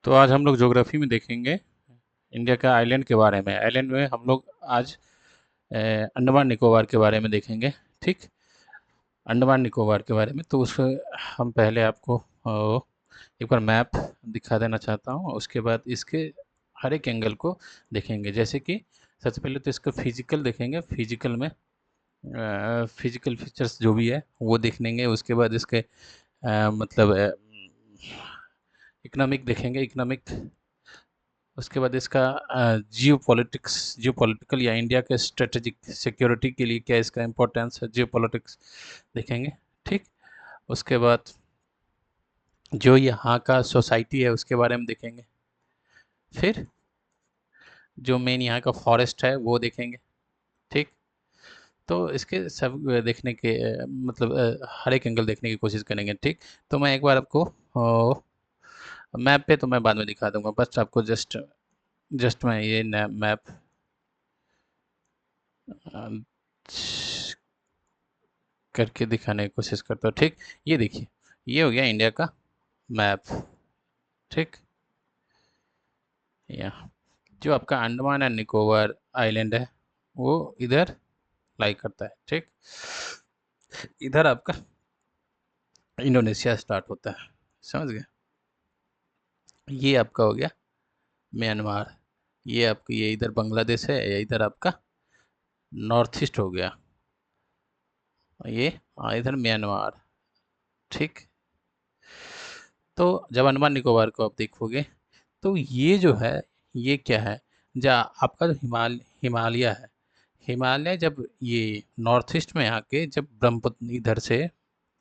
तो आज हम लोग ज्योग्राफी में देखेंगे इंडिया का आइलैंड के बारे में। आइलैंड में हम लोग आज अंडमान निकोबार के बारे में देखेंगे। ठीक, अंडमान निकोबार के बारे में। तो उस हम पहले आपको एक बार मैप दिखा देना चाहता हूँ। उसके बाद इसके हर एक एंगल को देखेंगे। जैसे कि सबसे पहले तो इसका फिजिकल देखेंगे। फिजिकल में फिजिकल फीचर्स जो भी है वो देख लेंगे। उसके बाद इसके मतलब इकोनॉमिक देखेंगे, इकोनॉमिक। उसके बाद इसका जियो पॉलिटिक्स, जियो पॉलिटिकल या इंडिया के स्ट्रेटेजिक सिक्योरिटी के लिए क्या इसका इम्पोर्टेंस है, जियो पॉलिटिक्स देखेंगे। ठीक, उसके बाद जो यहाँ का सोसाइटी है उसके बारे में देखेंगे। फिर जो मेन यहाँ का फॉरेस्ट है वो देखेंगे। ठीक, तो इसके सब देखने के मतलब हर एक एंगल देखने की कोशिश करेंगे। ठीक, तो मैं एक बार आपको मैप पे तो मैं बाद में दिखा दूंगा। बस आपको जस्ट जस्ट मैं ये मैप करके दिखाने की कोशिश करता हूँ। ठीक, ये देखिए, ये हो गया इंडिया का मैप। ठीक, यहाँ जो आपका अंडमान एंड निकोबार आइलैंड है वो इधर लाई करता है। ठीक, इधर आपका इंडोनेशिया स्टार्ट होता है। समझ गए? ये आपका हो गया म्यांमार। ये आपका ये इधर बांग्लादेश है, या इधर आपका नॉर्थ ईस्ट हो गया। ये इधर म्यांमार। ठीक, तो जब अंडमान निकोबार को आप देखोगे तो ये जो है ये क्या है, जा आपका जो हिमालय है, हिमालय जब ये नॉर्थ ईस्ट में आके जब ब्रह्मपुत्र इधर से,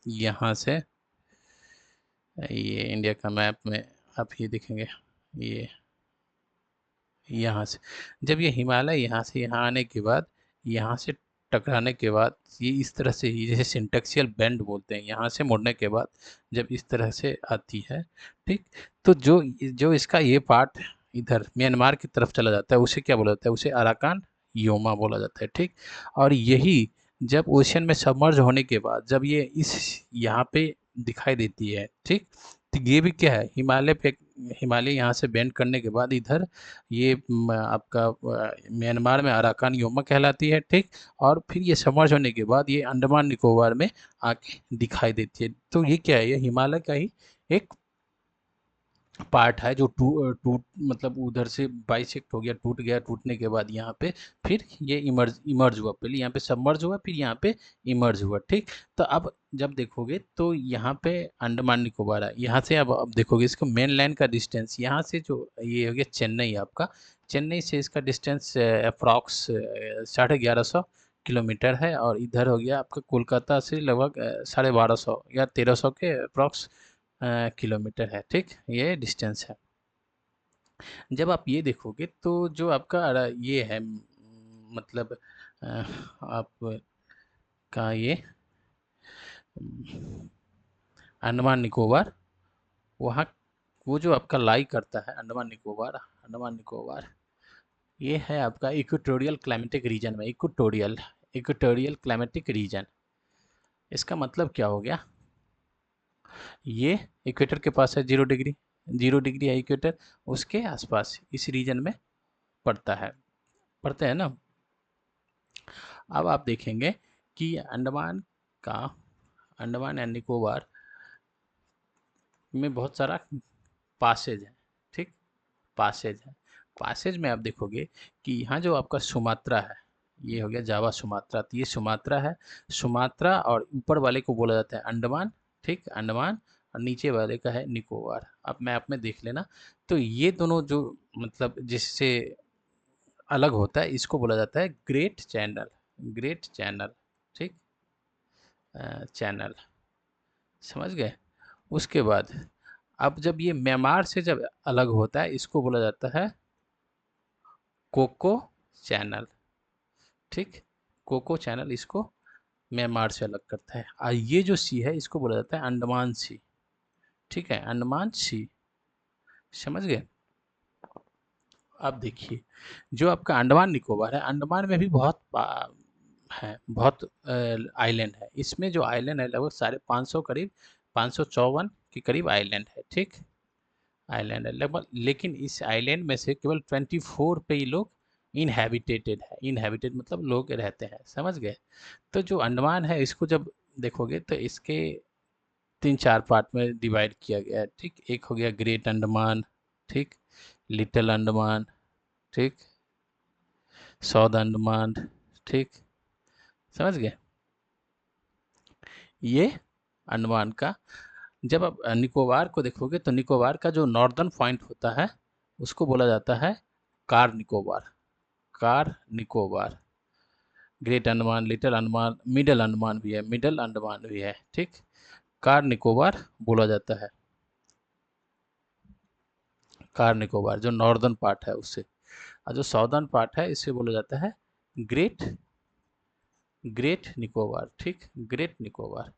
यहाँ से, ये इंडिया का मैप में आप ये देखेंगे, ये यहाँ से जब ये हिमालय यहाँ से यहाँ आने के बाद, यहाँ से टकराने के बाद, ये इस तरह से ही जैसे सिंटेक्सियल बेंड बोलते हैं, यहाँ से मुड़ने के बाद जब इस तरह से आती है। ठीक, तो जो जो इसका ये पार्ट इधर म्यांमार की तरफ चला जाता है उसे क्या बोला जाता है, उसे अराकान योमा बोला जाता है। ठीक, और यही जब ओशियन में सबमर्ज होने के बाद जब ये इस यहाँ पे दिखाई देती है। ठीक, तो ये भी क्या है, हिमालय पे, हिमालय यहाँ से बेंड करने के बाद इधर ये आपका म्यांमार में अराकान योमा कहलाती है। ठीक, और फिर ये समर्ज होने के बाद ये अंडमान निकोबार में आके दिखाई देती है। तो ये क्या है, ये हिमालय का ही एक पार्ट है जो टूट मतलब उधर से बाइसेक्ट हो गया, टूट गया। टूटने के बाद यहाँ पे फिर ये इमर्ज इमर्ज हुआ। पहले यहाँ पे सबमर्ज हुआ, फिर यहाँ पे इमर्ज हुआ। ठीक, तो अब जब देखोगे तो यहाँ पे अंडमान निकोबार है। यहाँ से अब देखोगे इसका मेन लैंड का डिस्टेंस, यहाँ से जो ये हो गया चेन्नई आपका, चेन्नई से इसका डिस्टेंस अप्रॉक्स 1150 किलोमीटर है। और इधर हो गया आपका कोलकाता से लगभग 1250 या 1300 के अप्रॉक्स किलोमीटर है। ठीक, ये डिस्टेंस है। जब आप ये देखोगे तो जो आपका ये है मतलब आपका ये अंडमान निकोबार, वहाँ वो जो आपका लाई करता है अंडमान निकोबार, अंडमान निकोबार ये है आपका इक्वेटोरियल क्लाइमेटिक रीजन में। इक्वेटोरियल, इक्वेटोरियल क्लाइमेटिक रीजन, इसका मतलब क्या हो गया, ये इक्वेटर के पास है 0 डिग्री, 0 डिग्री है इक्वेटर, उसके आसपास इस रीजन में पड़ता है, पड़ते हैं ना। अब आप देखेंगे कि अंडमान का, अंडमान एंड निकोबार में बहुत सारा पासेज है। ठीक, पासेज है। पासेज में आप देखोगे कि यहाँ जो आपका सुमात्रा है, ये हो गया जावा सुमात्रा, तो ये सुमात्रा है। सुमात्रा और ऊपर वाले को बोला जाता है अंडमान। ठीक, अंडमान, और नीचे वाले का है निकोबार। अब मैप में देख लेना, तो ये दोनों जो मतलब जिससे अलग होता है इसको बोला जाता है ग्रेट चैनल, ग्रेट चैनल। ठीक, चैनल, समझ गए? उसके बाद अब जब ये म्यांमार से जब अलग होता है इसको बोला जाता है कोको चैनल। ठीक, कोको चैनल इसको म्यांमार से अलग करता है। और ये जो सी है इसको बोला जाता है अंडमान सी। ठीक है, अंडमान सी, समझ गए? अब देखिए, जो आपका अंडमान निकोबार है, अंडमान में भी बहुत है, बहुत आइलैंड है। इसमें जो आइलैंड है लगभग 550 करीब, 554 के करीब आइलैंड है। ठीक, आइलैंड है लगभग, लेकिन इस आइलैंड में से केवल 24 पे ही लोग इनहैबिटेटेड है। इनहैबिटेड मतलब लोग रहते हैं, समझ गए। तो जो अंडमान है इसको जब देखोगे तो इसके 3-4 पार्ट में डिवाइड किया गया है, ठीक। एक हो गया ग्रेट अंडमान, ठीक, लिटिल अंडमान, ठीक, साउथ अंडमान, ठीक, समझ गए। ये अंडमान का। जब आप निकोबार को देखोगे तो निकोबार का जो नॉर्दर्न पॉइंट होता है उसको बोला जाता है car Nicobar. Car Nicobar. Great Andaman, little Andaman, middle Andaman भी है, मिडल अंडमान भी है, ठीक। कार निकोबार बोला जाता है, कार निकोबार जो नॉर्दर्न पार्ट है उससे। और जो साउदर्न पार्ट है इसे बोला जाता है ग्रेट ग्रेट निकोबार, ठीक, ग्रेट निकोबार।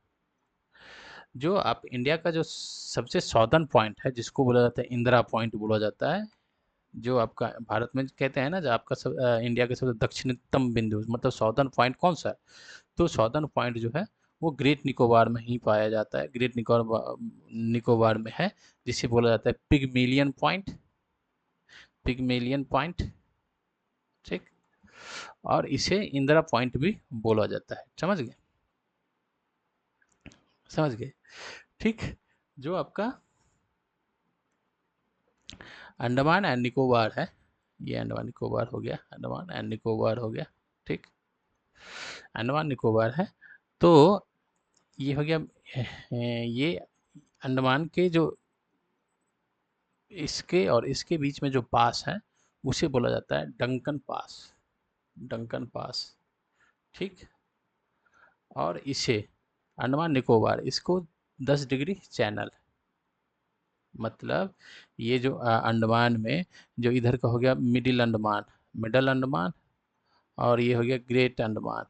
जो आप इंडिया का जो सबसे साउदर्न पॉइंट है जिसको बोला जाता है इंदिरा पॉइंट बोला जाता है, जो आपका भारत में कहते हैं ना, जो आपका इंडिया का सबसे दक्षिणतम बिंदु मतलब साउदर्न पॉइंट कौन सा है, तो साउदर्न पॉइंट जो है वो ग्रेट निकोबार में ही पाया जाता है, ग्रेट निकोबार निकोबार में है, जिसे बोला जाता है पिगमेलियन पॉइंट, पिगमेलियन पॉइंट, ठीक। और इसे इंदिरा पॉइंट भी बोला जाता है, समझ गए, समझ गए, ठीक। जो आपका अंडमान एंड निकोबार है, ये अंडमान निकोबार हो गया, अंडमान एंड निकोबार हो गया, ठीक, अंडमान निकोबार है। तो ये हो गया, ये अंडमान के जो इसके और इसके बीच में जो पास है उसे बोला जाता है डंकन पास, डंकन पास, ठीक। और इसे अंडमान निकोबार इसको 10 डिग्री चैनल, मतलब ये जो अंडमान में जो इधर का हो गया मिडिल अंडमान, मिडल अंडमान, और ये हो गया ग्रेट अंडमान,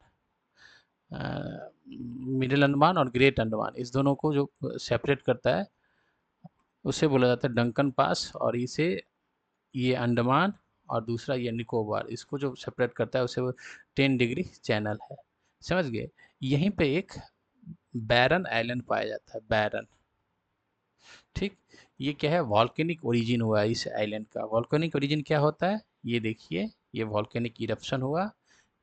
मिडिल अंडमान और ग्रेट अंडमान, इस दोनों को जो सेपरेट करता है उसे बोला जाता है डंकन पास। और इसे ये अंडमान और दूसरा ये निकोबार, इसको जो सेपरेट करता है उसे वो 10 डिग्री चैनल है, समझ गए। यहीं पे एक बैरन आइलैंड पाया जाता है, बैरन, ठीक। ये क्या है, वॉल्केनिक ओरिजिन हुआ है इस आइलैंड का। वॉल्केनिक ओरिजिन क्या होता है, ये देखिए, ये वॉल्केनिक इरप्शन हुआ,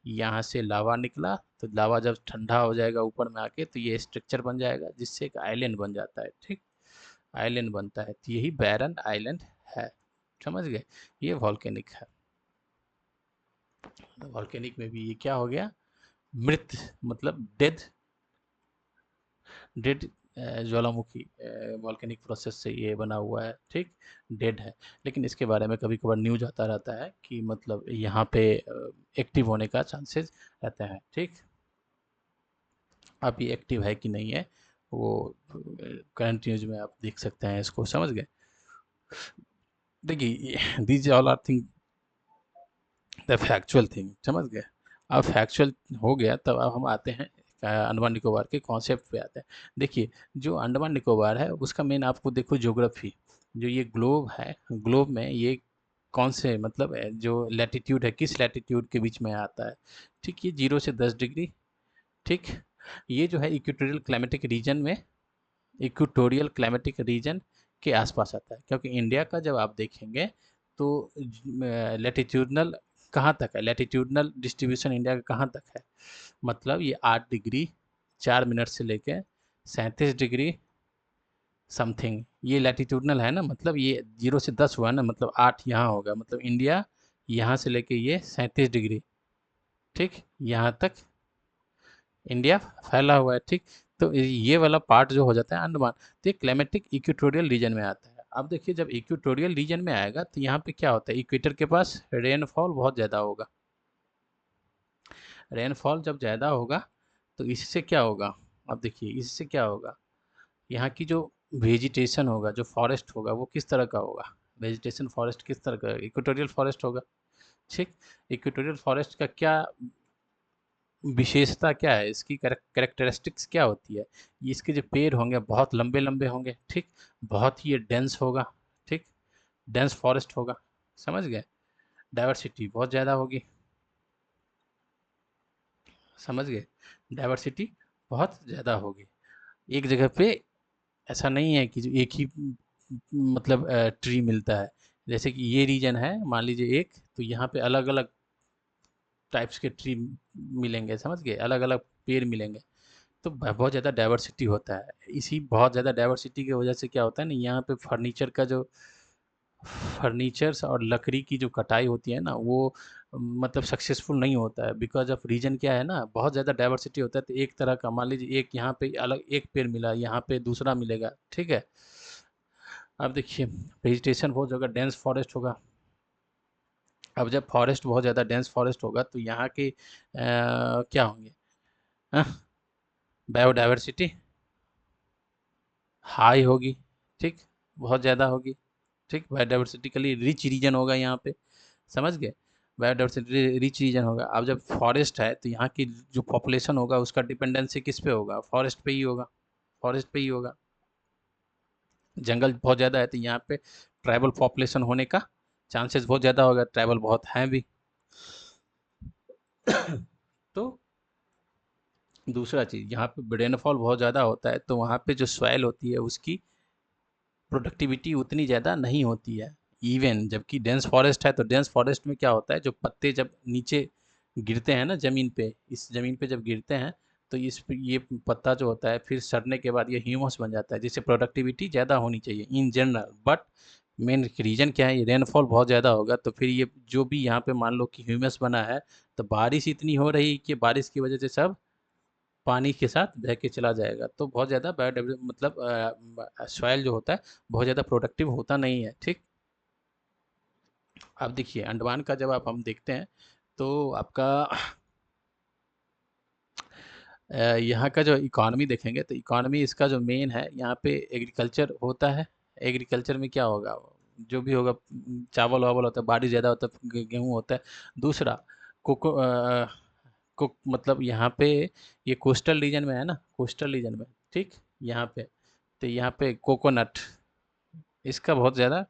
यहाँ से लावा निकला, तो लावा जब ठंडा हो जाएगा ऊपर में आके तो ये स्ट्रक्चर बन जाएगा जिससे एक आइलैंड बन जाता है, ठीक, आइलैंड बनता है, तो यही बैरन आइलैंड है, समझ गए। ये वॉल्केनिक है। वॉल्केनिक में भी ये क्या हो गया, मृत मतलब डेड, डेड ज्वालामुखी, वॉल्केनिक प्रोसेस से ये बना हुआ है, ठीक, डेड है। लेकिन इसके बारे में कभी कभार न्यूज आता रहता है कि मतलब यहाँ पे एक्टिव होने का चांसेस रहते हैं, ठीक। अब ये एक्टिव है कि नहीं है वो करंट न्यूज में आप देख सकते हैं इसको, समझ गए। देखिए these all are thing the factual thing, समझ गए। अब फैक्चुअल हो गया तब अब हम आते हैं अंडमान निकोबार के कॉन्सेप्ट पे आते हैं। देखिए जो अंडमान निकोबार है उसका मेन आपको देखो ज्योग्राफी, जो ये ग्लोब है, ग्लोब में ये कौन से मतलब जो लैटिट्यूड है किस लैटिट्यूड के बीच में आता है, ठीक, ये 0 से 10 डिग्री, ठीक। ये जो है इक्वेटोरियल क्लाइमेटिक रीजन में, इक्वेटोरियल क्लाइमेटिक रीजन के आसपास आता है, क्योंकि इंडिया का जब आप देखेंगे तो लैटिट्यूडनल कहाँ तक है, लैटिट्यूडनल डिस्ट्रीब्यूशन इंडिया का कहाँ तक है, मतलब ये 8 डिग्री 4 मिनट से लेके 37 डिग्री समथिंग, ये लैटिट्यूडनल है ना, मतलब ये 0 से 10 हुआ ना, मतलब 8 यहाँ होगा, मतलब इंडिया यहाँ से लेके ये 37 डिग्री, ठीक, यहाँ तक इंडिया फैला हुआ है, ठीक। तो ये वाला पार्ट जो हो जाता है अंडमान, तो ये क्लाइमेटिक इक्वेटोरियल रीजन में आता है। अब देखिए जब इक्वेटोरियल रीजन में आएगा तो यहाँ पे क्या होता है, इक्वेटर के पास रेनफॉल बहुत ज़्यादा होगा, रेनफॉल जब ज़्यादा होगा तो इससे क्या होगा, अब देखिए इससे क्या होगा, यहाँ की जो वेजिटेशन होगा, जो फॉरेस्ट होगा वो किस तरह का होगा, वेजिटेशन फॉरेस्ट किस तरह का, इक्वेटोरियल फॉरेस्ट होगा, ठीक। इक्वेटोरियल फॉरेस्ट का क्या विशेषता क्या है, इसकी कैरेक्टरिस्टिक्स क्या होती है, ये इसके जो पेड़ होंगे बहुत लंबे लंबे होंगे, ठीक, बहुत ही ये डेंस होगा, ठीक, डेंस फॉरेस्ट होगा, समझ गए। डाइवर्सिटी बहुत ज़्यादा होगी, समझ गए, डाइवर्सिटी बहुत ज़्यादा होगी। एक जगह पे ऐसा नहीं है कि जो एक ही मतलब ट्री मिलता है। जैसे कि ये रीजन है मान लीजिए एक, तो यहाँ पे अलग अलग टाइप्स के ट्री मिलेंगे, समझ गए, अलग अलग पेड़ मिलेंगे। तो बहुत ज़्यादा डाइवर्सिटी होता है। इसी बहुत ज़्यादा डाइवर्सिटी की वजह से क्या होता है ना, यहाँ पे फर्नीचर्स और लकड़ी की जो कटाई होती है ना, वो मतलब सक्सेसफुल नहीं होता है। बिकॉज ऑफ रीजन क्या है ना, बहुत ज़्यादा डाइवर्सिटी होता है। तो एक तरह का मान लीजिए एक यहाँ पे अलग एक पेड़ मिला, यहाँ पे दूसरा मिलेगा, ठीक है। अब देखिए, वेजिटेशन बहुत जगह डेंस फॉरेस्ट होगा। अब जब फॉरेस्ट बहुत ज़्यादा डेंस फॉरेस्ट होगा तो यहाँ के क्या होंगे, बायोडाइवर्सिटी हाई होगी, ठीक, बहुत ज़्यादा होगी, ठीक। बायोडाइवर्सिटिकली रिच रीजन होगा यहाँ पे, समझ गए, बायोडाइवर्सिटी रिच रीजन होगा। अब जब फॉरेस्ट है तो यहाँ की जो पॉपुलेशन होगा उसका डिपेंडेंसी किस पे होगा, फॉरेस्ट पे ही होगा, फॉरेस्ट पे ही होगा। जंगल बहुत ज़्यादा है तो यहाँ पे ट्राइबल पॉपुलेशन होने का चांसेस बहुत ज़्यादा होगा, ट्राइबल बहुत हैं भी। तो दूसरा चीज़, यहाँ पे रेनफॉल बहुत ज़्यादा होता है तो वहाँ पे जो सॉइल होती है उसकी प्रोडक्टिविटी उतनी ज़्यादा नहीं होती है। इवन जबकि डेंस फॉरेस्ट है तो डेंस फॉरेस्ट में क्या होता है, जो पत्ते जब नीचे गिरते हैं ना ज़मीन पे, इस ज़मीन पे जब गिरते हैं तो ये पत्ता जो होता है फिर सड़ने के बाद ये ह्यूमस बन जाता है, जिससे प्रोडक्टिविटी ज़्यादा होनी चाहिए in general. But main reason क्या है, ये रेनफॉल बहुत ज़्यादा होगा तो फिर ये जो भी यहाँ पे मान लो कि ह्यूमस बना है, तो बारिश इतनी हो रही कि बारिश की वजह से सब पानी के साथ बह के चला जाएगा। तो बहुत ज़्यादा बायोडाइवर्स मतलब सॉइल जो होता है बहुत ज़्यादा प्रोडक्टिव होता नहीं है, ठीक। अब देखिए अंडमान का जब आप हम देखते हैं तो आपका यहाँ का जो इकॉनमी देखेंगे तो इकॉनमी इसका जो मेन है, यहाँ पे एग्रीकल्चर होता है। एग्रीकल्चर में क्या होगा, जो भी होगा, चावल वावल होता है, बारिश ज़्यादा होता है, गेहूँ होता है। दूसरा कोको मतलब यहाँ पे ये कोस्टल रीजन में है ना, कोस्टल रीजन में, ठीक, यहाँ पे, तो यहाँ पे कोकोनट, इसका बहुत ज़्यादा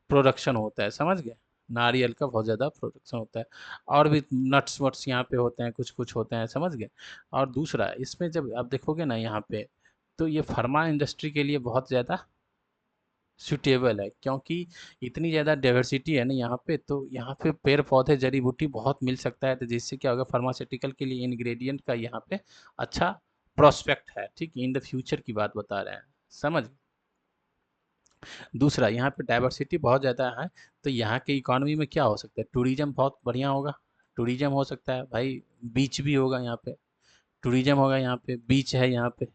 प्रोडक्शन होता है, समझ गए, नारियल का बहुत ज़्यादा प्रोडक्शन होता है। और भी नट्स वट्स यहाँ पे होते हैं, कुछ कुछ होते हैं, समझ गए। और दूसरा इसमें जब आप देखोगे ना यहाँ पे, तो ये फार्मा इंडस्ट्री के लिए बहुत ज़्यादा सूटेबल है, क्योंकि इतनी ज़्यादा डाइवर्सिटी है ना यहाँ पे, तो यहाँ पे पेड़ पौधे जड़ी बूटी बहुत मिल सकता है, तो जिससे क्या होगा, फार्मास्यूटिकल के लिए इंग्रेडिएंट का यहाँ पे अच्छा प्रोस्पेक्ट है, ठीक, इन द फ्यूचर की बात बता रहे हैं, समझ। दूसरा यहाँ पे डाइवर्सिटी बहुत ज़्यादा है तो यहाँ के इकोनॉमी में क्या हो सकता है, टूरिज्म बहुत बढ़िया होगा, टूरिज्म हो सकता है भाई, बीच भी होगा यहाँ पे, टूरिज्म होगा यहाँ पे, बीच है यहाँ पे,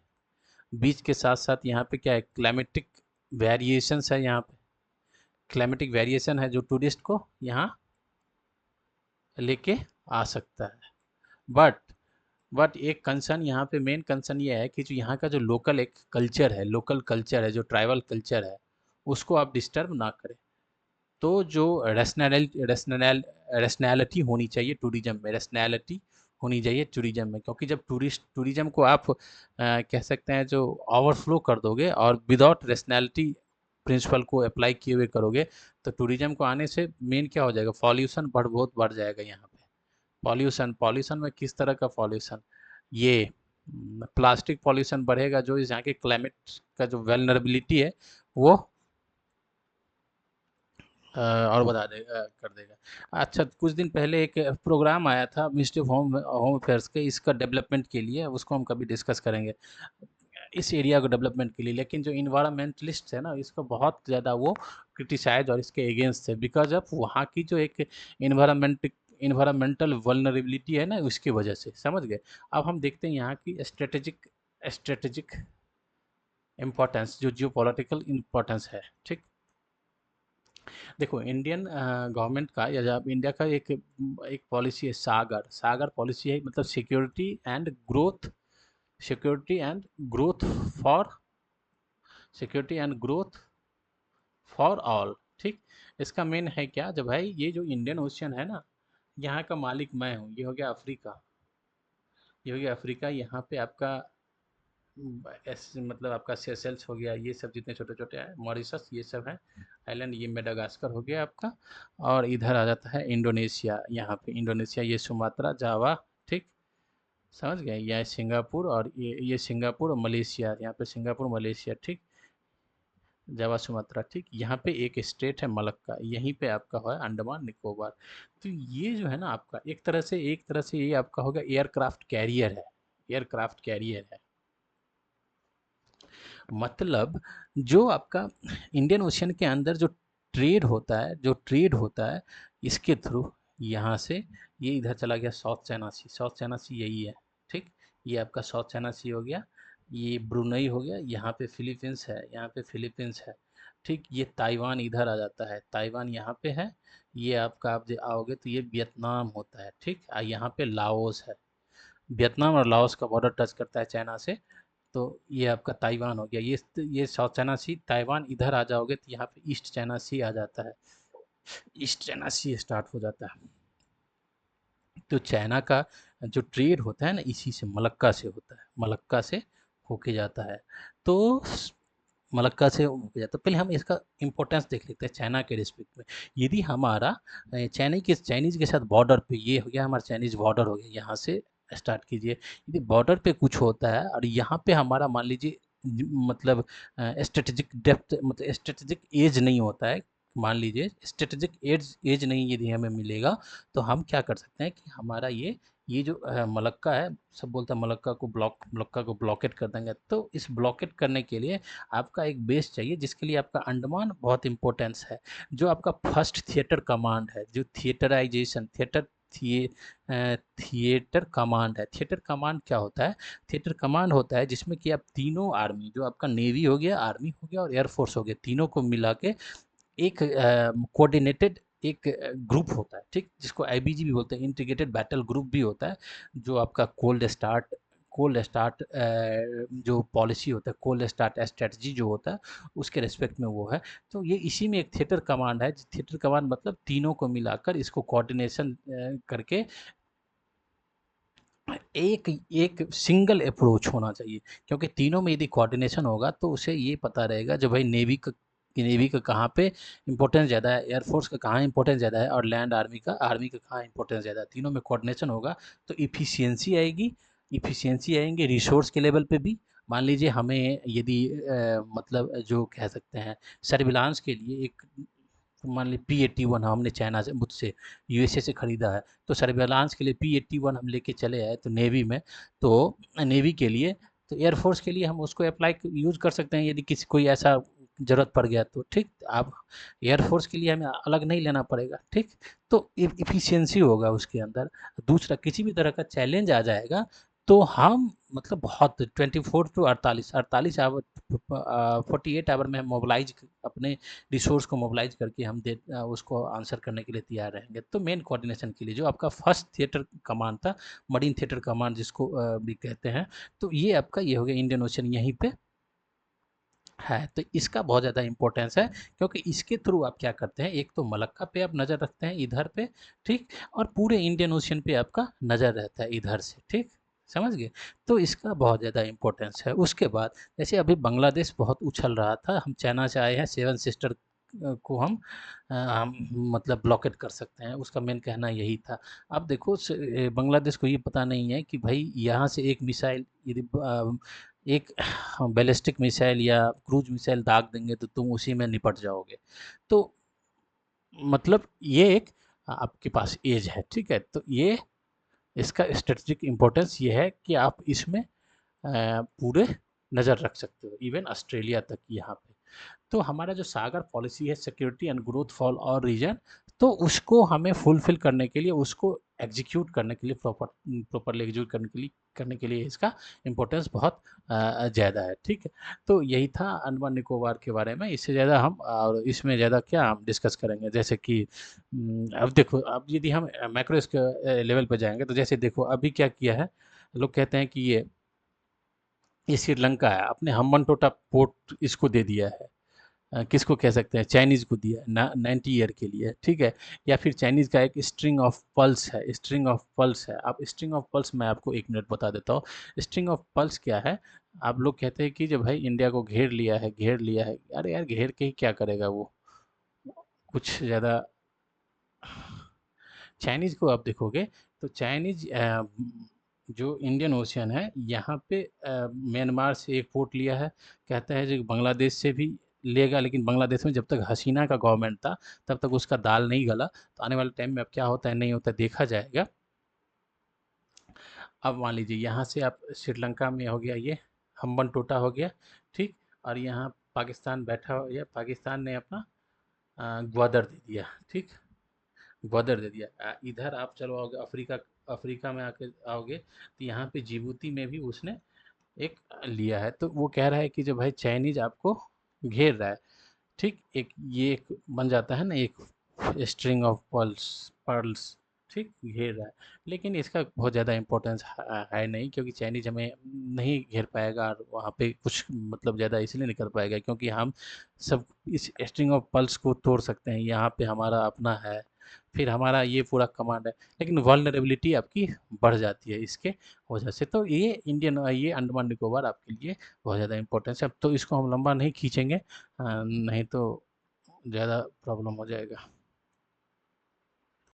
बीच के साथ साथ यहाँ पे क्या है, क्लाइमेटिक वेरिएशंस है यहाँ पे, क्लाइमेटिक वेरिएशन है जो टूरिस्ट को यहाँ लेके आ सकता है। बट एक कंसर्न यहाँ पे, मेन कंसर्न ये है कि जो यहाँ का जो लोकल एक कल्चर है, लोकल कल्चर है, जो ट्राइबल कल्चर है, उसको आप डिस्टर्ब ना करें। तो जो रैशनैलिटी होनी चाहिए टूरिज्म में, रैशनैलिटी होनी चाहिए टूरिज्म में, क्योंकि जब टूरिज्म को आप कह सकते हैं जो ओवरफ्लो कर दोगे और विदाउट रैशनैलिटी प्रिंसिपल को अप्लाई किए हुए करोगे, तो टूरिज्म को आने से मेन क्या हो जाएगा, पॉल्यूशन बहुत बढ़ जाएगा यहाँ पे। पॉल्यूशन पॉल्यूशन में किस तरह का पॉल्यूशन, ये प्लास्टिक पॉल्यूशन बढ़ेगा, जो इस यहाँ के क्लाइमेट का जो वेलनरेबिलिटी है वो और बता कर देगा। अच्छा, कुछ दिन पहले एक प्रोग्राम आया था ministry of home home affairs के, इसका डेवलपमेंट के लिए, उसको हम कभी डिस्कस करेंगे, इस एरिया को डेवलपमेंट के लिए। लेकिन जो इन्वायरमेंटलिस्ट है ना, इसको बहुत ज़्यादा वो क्रिटिसाइज और इसके अगेंस्ट है, बिकॉज ऑफ वहाँ की जो एक इन्वायरमेंटल वल्नरेबिलिटी है ना, उसकी वजह से, समझ गए। अब हम देखते हैं यहाँ की स्ट्रेटेजिक इम्पोर्टेंस, जो जियो पॉलिटिकल इम्पोर्टेंस है, ठीक। देखो इंडियन गवर्नमेंट का या जब इंडिया का एक एक पॉलिसी है, सागर सागर पॉलिसी है, मतलब security and growth for security and growth for all, ठीक। इसका मेन है क्या, जब भाई ये जो इंडियन ओशियन है ना, यहाँ का मालिक मैं हूँ, ये हो गया अफ्रीका, ये हो गया अफ्रीका, यहाँ पे आपका ऐसे मतलब आपका सेशल्स हो गया, ये सब जितने छोटे छोटे हैं, मॉरिशस, ये सब है आइलैंड, ये मेडागास्कर हो गया आपका। और इधर आ जाता है इंडोनेशिया, यहाँ पे इंडोनेशिया, ये सुमात्रा, जावा, ठीक, समझ गए। यह सिंगापुर, और ये सिंगापुर और मलेशिया, यहाँ पे सिंगापुर मलेशिया, ठीक। जावा सुमात्रा, ठीक। यहाँ पे एक स्टेट है मलक्का, यहीं पे आपका है अंडमान निकोबार। तो ये जो है ना आपका एक तरह से ये आपका होगा एयरक्राफ्ट कैरियर है, एयरक्राफ्ट कैरियर है। मतलब जो आपका इंडियन ओशियन के अंदर जो ट्रेड होता है इसके थ्रू, यहाँ से ये इधर चला गया साउथ चाइना सी, साउथ चाइना सी यही है, ठीक। ये आपका साउथ चाइना सी हो गया, ये ब्रुनई हो गया, यहाँ पे फिलीपींस है, यहाँ पे फिलीपींस है, ठीक। ये ताइवान इधर आ जाता है, ताइवान यहाँ पे है। ये आपका आप जो आओगे तो ये वियतनाम होता है, ठीक। यहाँ पे लाओस है, वियतनाम और लाओस का बॉर्डर टच करता है चाइना से। तो ये आपका ताइवान हो गया, ये साउथ चाइना सी, ताइवान इधर आ जाओगे तो यहाँ पे ईस्ट चाइना सी आ जाता है, ईस्ट चाइना सी स्टार्ट हो जाता है। तो चाइना का जो ट्रेड होता है ना इसी से मलक्का से होता है, मलक्का से होके जाता है। तो मलक्का से होके जाता है। पहले हम इसका इम्पोर्टेंस देख लेते हैं चाइना के रिस्पेक्ट में। यदि हमारा चाइनीज के साथ बॉर्डर पे ये हो गया, हमारा चाइनीज बॉर्डर हो गया, यहाँ से स्टार्ट कीजिए। यदि बॉर्डर पे कुछ होता है और यहाँ पे हमारा मान लीजिए मतलब स्ट्रेटेजिक डेप्थ, मतलब स्ट्रेटेजिक एज नहीं होता है, मान लीजिए स्ट्रेटेजिक एज एज नहीं यदि हमें मिलेगा, तो हम क्या कर सकते हैं कि हमारा ये जो मलक्का है, सब बोलते हैं मलक्का को ब्लॉकेट कर देंगे। तो इस ब्लॉकेट करने के लिए आपका एक बेस चाहिए, जिसके लिए आपका अंडमान बहुत इंपॉर्टेंस है। जो आपका फर्स्ट थिएटर कमांड है, जो थिएटराइजेशन थिएटर कमांड है, थिएटर कमांड क्या होता है? थिएटर कमांड होता है जिसमें कि आप तीनों आर्मी, जो आपका नेवी हो गया, आर्मी हो गया और एयरफोर्स हो गया, तीनों को मिला के एक कोऑर्डिनेटेड एक ग्रुप होता है, ठीक, जिसको आईबीजी भी बोलते हैं, इंटीग्रेटेड बैटल ग्रुप भी होता है। जो आपका कोल्ड स्टार्ट जो पॉलिसी होता है, कोल्ड स्टार्ट स्ट्रेटजी जो होता है, उसके रिस्पेक्ट में वो है। तो ये इसी में एक थिएटर कमांड है। थिएटर कमांड मतलब तीनों को मिलाकर इसको कोऑर्डिनेशन करके एक एक सिंगल अप्रोच होना चाहिए। क्योंकि तीनों में यदि कोऑर्डिनेशन होगा तो उसे ये पता रहेगा जो भाई नेवी का कहाँ पे इंपॉर्टेंस ज़्यादा है, एयरफोर्स का कहाँ इंपॉर्टेंस ज़्यादा है, और लैंड आर्मी का कहाँ इंपॉर्टेंस ज़्यादा है। तीनों में कोऑर्डिनेशन होगा तो इफ़िशियंसी आएंगे रिसोर्स के लेवल पे भी। मान लीजिए हमें यदि मतलब जो कह सकते हैं सर्विलांस के लिए एक, मान ली P-81 हमने चाइना से मुझसे यूएसए से ख़रीदा है, तो सर्विलांस के लिए P-81 हम लेके चले आए तो नेवी में, तो नेवी के लिए, तो एयरफोर्स के लिए हम उसको अप्लाई यूज़ कर सकते हैं यदि किसी कोई ऐसा ज़रूरत पड़ गया तो, ठीक। आप एयरफोर्स के लिए हमें अलग नहीं लेना पड़ेगा, ठीक। तो इफ़िशियंसी होगा उसके अंदर। दूसरा, किसी भी तरह का चैलेंज आ जाएगा तो हम मतलब बहुत 24 टू 48 आवर 48 आवर में हम मोबिलाइज अपने रिसोर्स को मोबिलाइज करके हम उसको आंसर करने के लिए तैयार रहेंगे। तो मेन कोऑर्डिनेशन के लिए जो आपका फर्स्ट थिएटर कमांड था, मरीन थिएटर कमांड जिसको भी कहते हैं, तो ये आपका ये हो गया इंडियन ओशन यहीं पे है। तो इसका बहुत ज़्यादा इंपॉर्टेंस है, क्योंकि इसके थ्रू आप क्या करते हैं, एक तो मलक्का पे आप नज़र रखते हैं इधर पे, ठीक, और पूरे इंडियन ओशियन पे आपका नज़र रहता है इधर से, ठीक, समझ गए। तो इसका बहुत ज़्यादा इंपॉर्टेंस है। उसके बाद जैसे अभी बांग्लादेश बहुत उछल रहा था, हम चाइना से आए हैं, सेवन सिस्टर को हम मतलब ब्लॉकेट कर सकते हैं, उसका मेन कहना यही था। अब देखो बांग्लादेश को ये पता नहीं है कि भाई यहाँ से एक मिसाइल यदि एक बैलिस्टिक मिसाइल या क्रूज मिसाइल दाग देंगे तो तुम उसी में निपट जाओगे। तो मतलब ये एक आपके पास एज है, ठीक है। तो ये इसका स्ट्रेटजिक इम्पोर्टेंस ये है कि आप इसमें पूरे नज़र रख सकते हो, इवन ऑस्ट्रेलिया तक यहाँ पे। तो हमारा जो सागर पॉलिसी है सिक्योरिटी एंड ग्रोथ फॉर और रीजन, तो उसको हमें फुलफिल करने के लिए, उसको एग्जीक्यूट करने के लिए, प्रॉपरली एग्जीक्यूट करने के लिए इसका इम्पोर्टेंस बहुत ज़्यादा है, ठीक है। तो यही था अंडमान निकोबार के बारे में। इससे ज़्यादा हम और इसमें ज़्यादा क्या हम डिस्कस करेंगे, जैसे कि अब देखो, अब यदि हम मैक्रो लेवल पर जाएंगे तो जैसे देखो अभी क्या किया है, लोग कहते हैं कि ये श्रीलंका है, अपने हम्बनटोटा पोर्ट इसको दे दिया है। किसको कह सकते हैं, चाइनीज़ को दिया है ना 90 ईयर के लिए, ठीक है। या फिर चाइनीज़ का एक स्ट्रिंग ऑफ पल्स है, स्ट्रिंग ऑफ पल्स है। अब स्ट्रिंग ऑफ पल्स मैं आपको एक मिनट बता देता हूँ। स्ट्रिंग ऑफ पल्स क्या है? आप लोग कहते हैं कि जब भाई इंडिया को घेर लिया है, अरे यार घेर के ही क्या करेगा वो, कुछ ज़्यादा। चाइनीज़ को आप देखोगे तो चाइनीज़ जो इंडियन ओशियन है यहाँ पे म्यांमार से एक पोर्ट लिया है, कहता है जो बांग्लादेश से भी लेगा, लेकिन बांग्लादेश में जब तक हसीना का गवर्नमेंट था तब तक उसका दाल नहीं गला। तो आने वाले टाइम में अब क्या होता है नहीं होता है देखा जाएगा। अब मान लीजिए यहाँ से आप श्रीलंका में हो गया ये हम्बन टोटा हो गया, ठीक। और यहाँ पाकिस्तान बैठा हो गया, पाकिस्तान ने अपना ग्वादर दे दिया, ठीक। ग्वादर दे दिया। इधर आप चलो आओगे अफ्रीका, अफ्रीका में आके आओगे तो यहाँ पे जिबूती में भी उसने एक लिया है। तो वो कह रहा है कि जो भाई चाइनीज आपको घेर रहा है, ठीक। एक ये एक बन जाता है ना एक स्ट्रिंग ऑफ पर्ल्स, ठीक, घेर रहा है। लेकिन इसका बहुत ज़्यादा इम्पोर्टेंस है नहीं, क्योंकि चाइनीज हमें नहीं घेर पाएगा, और वहाँ पे कुछ मतलब ज़्यादा इसलिए नहीं कर पाएगा क्योंकि हम सब इस स्ट्रिंग ऑफ पर्ल्स को तोड़ सकते हैं। यहाँ पे हमारा अपना है, फिर हमारा ये पूरा कमांड है, लेकिन वल्नरेबिलिटी आपकी बढ़ जाती है इसके वजह से। तो ये ये अंडमान निकोबार आपके लिए बहुत ज़्यादा इम्पोर्टेंस है। अब तो इसको हम लंबा नहीं खींचेंगे, नहीं तो ज़्यादा प्रॉब्लम हो जाएगा।